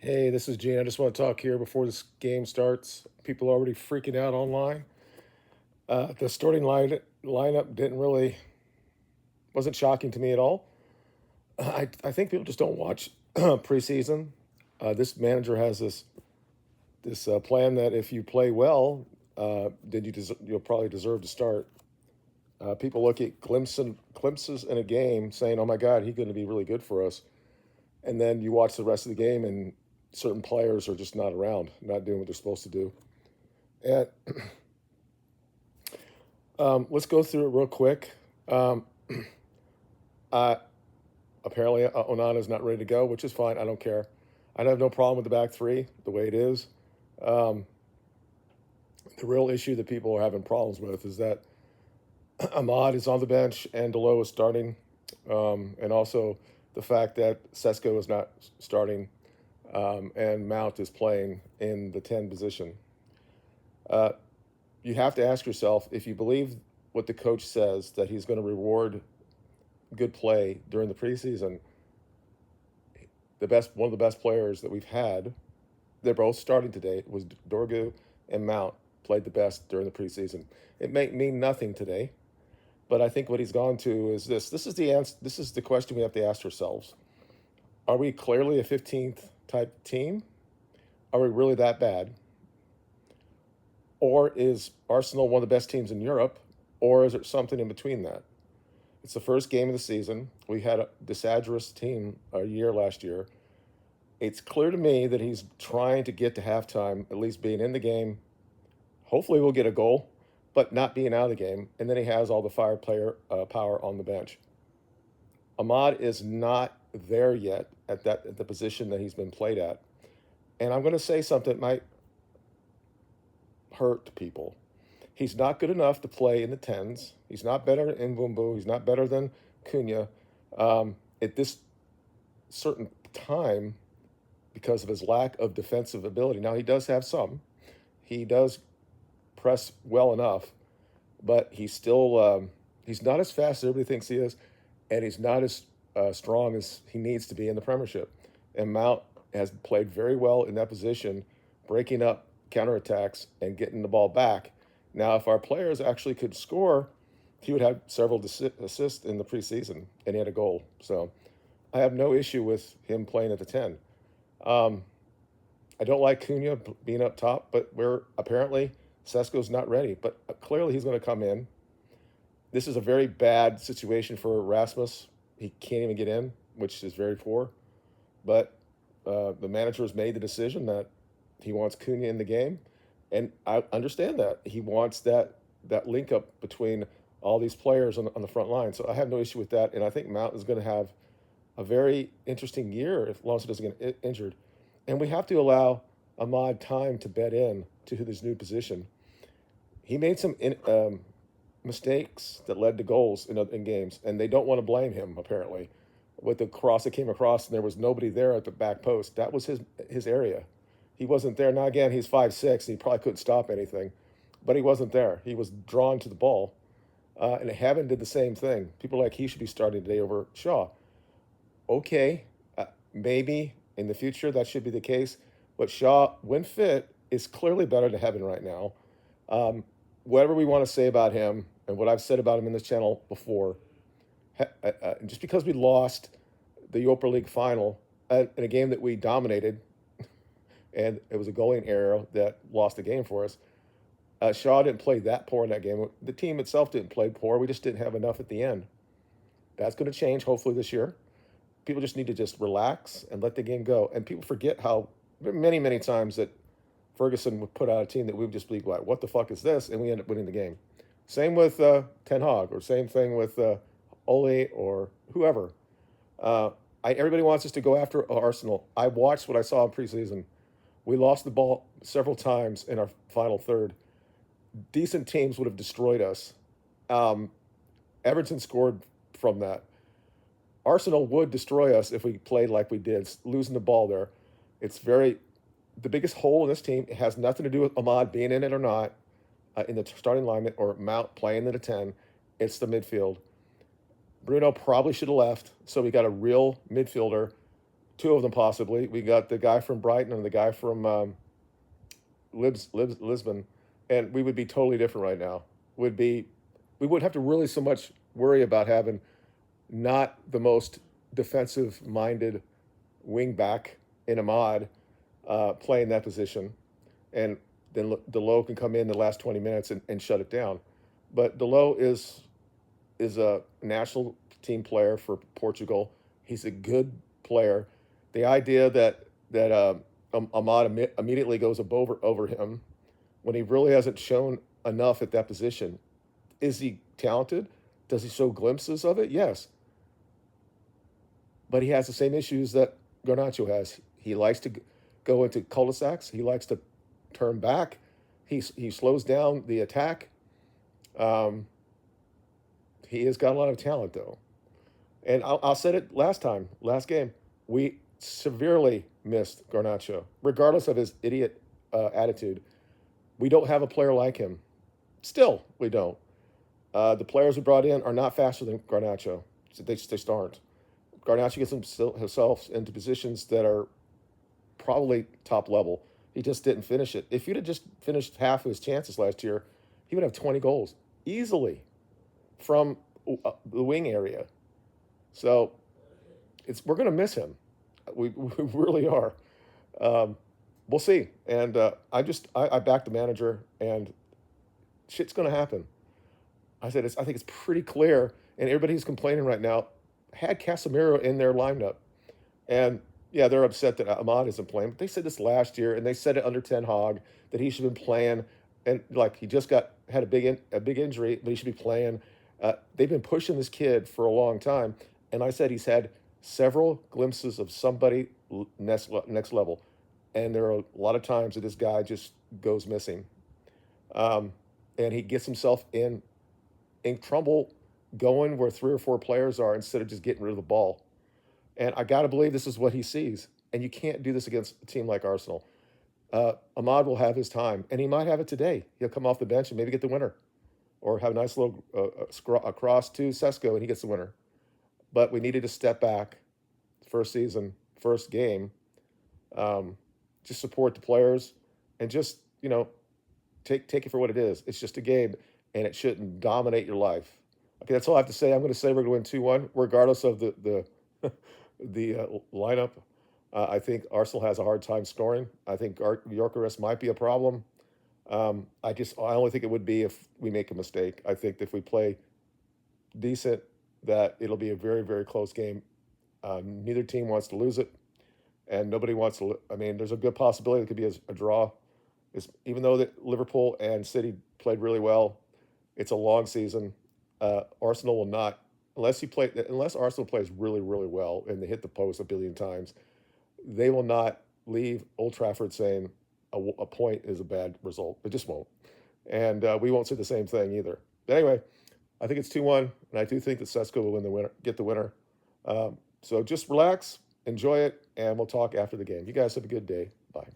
Hey, this is Gene. I just want to talk here before this game starts. People are already freaking out online. The starting lineup didn't really wasn't shocking to me at all. I think people just don't watch preseason. This manager has this plan that if you play well, then you'll probably deserve to start. People look at glimpses in a game, saying, "Oh my God, he's going to be really good for us," and then you watch the rest of the game, and certain players are just not around, not doing what they're supposed to do. And let's go through it real quick. Um, uh, Apparently, Onana's not ready to go, which is fine. I don't care. I have no problem with the back three the way it is. Um, the real issue that people are having problems with is that Ahmad is on the bench and Delo is starting, and also the fact that Sesko is not starting and Mount is playing in the 10 position. Uh, you have to ask yourself if you believe what the coach says that he's going to reward good play during the preseason. One of the best players that we've had, they're both starting today, was Dorgu and Mount played the best during the preseason. It may mean nothing today, but I think what he's gone to is this. This is the answer. This is the question we have to ask ourselves. Are we clearly a 15th type team? Are we really that bad? Or is Arsenal one of the best teams in Europe? Or is it something in between that? It's the first game of the season. We had a disastrous team a year last year. It's clear to me that he's trying to get to halftime, at least being in the game. Hopefully, we'll get a goal, but not being out of the game. And then he has all the power on the bench. Ahmad is not there yet at the position that he's been played at. And I'm going to say something that might hurt people. He's not good enough to play in the tens. He's not better in Bumbu. He's not better than Cunha. At this certain time, because of his lack of defensive ability. Now he does have some. He does press well enough, but he's not as fast as everybody thinks he is, and he's not as strong as he needs to be in the Premiership. And Mount has played very well in that position, breaking up counterattacks and getting the ball back. Now, if our players actually could score, he would have several assists in the preseason, and he had a goal. So I have no issue with him playing at the 10. Um, I don't like Cunha being up top, but we're apparently Sesko's not ready. But clearly he's going to come in. This is a very bad situation for Rasmus. He can't even get in, which is very poor. But the manager has made the decision that he wants Cunha in the game, and I understand that he wants that link up between all these players on the front line. So I have no issue with that, and I think Mount is going to have a very interesting year if Alonso doesn't get injured. And we have to allow Ahmad time to bed in to his new position. He made some mistakes that led to goals in games, and they don't want to blame him, apparently. With the cross that came across, and there was nobody there at the back post. That was his area. He wasn't there. Now, again, he's 5'6", and he probably couldn't stop anything, but he wasn't there. He was drawn to the ball. And Haven did the same thing. People are like, he should be starting today over Shaw. Okay, maybe in the future that should be the case. But Shaw, when fit, is clearly better than Heaven right now. Whatever we want to say about him and what I've said about him in this channel before, just because we lost the Europa League final in a game that we dominated, and it was a goaling error that lost the game for us. Shaw didn't play that poor in that game. The team itself didn't play poor. We just didn't have enough at the end. That's going to change hopefully this year. People just need to just relax and let the game go. And people forget how many, many times that Ferguson would put out a team that we would just be like, what the fuck is this? And we end up winning the game. Same with Ten Hag, or same thing with Ole or whoever. Everybody wants us to go after Arsenal. I watched what I saw in preseason. We lost the ball several times in our final third. Decent teams would have destroyed us. Everton scored from that. Arsenal would destroy us if we played like we did, losing the ball there. It's the biggest hole in this team. It has nothing to do with Ahmad being in it or not in the starting alignment, or Mount playing in the 10. It's the midfield. Bruno probably should have left, so we got a real midfielder two of them possibly. We got the guy from Brighton and the guy from Lisbon, and we would be totally different right now. Would be, we wouldn't have to really so much worry about having not the most defensive minded wing back in Ahmad playing that position, and then Delo can come in the last 20 minutes and shut it down. But Delo is a national team player for Portugal. He's a good player. The idea that Ahmad immediately goes over him when he really hasn't shown enough at that position. Is he talented? Does he show glimpses of it? Yes. But he has the same issues that Garnacho has. He likes to go into cul-de-sacs. He likes to turn back. He slows down the attack. Um, he has got a lot of talent, though. And I'll said it last game. We severely missed Garnacho, regardless of his idiot attitude. We don't have a player like him. Still, we don't. The players we brought in are not faster than Garnacho. They just aren't. Garnacho gets himself into positions that are probably top level. He just didn't finish it. If he'd have just finished half of his chances last year, he would have 20 goals easily from the wing area. So we're going to miss him. We really are. Um, we'll see. And I backed the manager, and shit's going to happen. I think it's pretty clear, and everybody who's complaining right now had Casemiro in their lineup. And yeah, they're upset that Ahmad isn't playing, but they said this last year, and they said it under Ten Hag that he should have been playing, and like he just had a big injury, but he should be playing. They've been pushing this kid for a long time, and I said he's had several glimpses of somebody next level, and there are a lot of times that this guy just goes missing, and he gets himself in trouble going where three or four players are instead of just getting rid of the ball. And I got to believe this is what he sees. And you can't do this against a team like Arsenal. Ahmad will have his time, and he might have it today. He'll come off the bench and maybe get the winner, or have a nice little cross to Sesko and he gets the winner. But we needed to step back, first season, first game, just support the players, and just take it for what it is. It's just a game, and it shouldn't dominate your life. Okay, that's all I have to say. I'm going to say we're going to win 2-1, regardless of the the lineup. I think Arsenal has a hard time scoring. I think Gyökeres might be a problem. I only think it would be if we make a mistake. I think if we play decent, that it'll be a very, very close game. Neither team wants to lose it, and nobody wants to. I mean, there's a good possibility it could be a draw. Even though that Liverpool and City played really well, it's a long season. Arsenal will not, unless Arsenal plays really, really well and they hit the post a billion times, they will not leave Old Trafford saying a point is a bad result. It just won't. And we won't say the same thing either. But anyway, I think it's 2-1, and I do think that Sesko will get the winner. So just relax, enjoy it, and we'll talk after the game. You guys have a good day. Bye.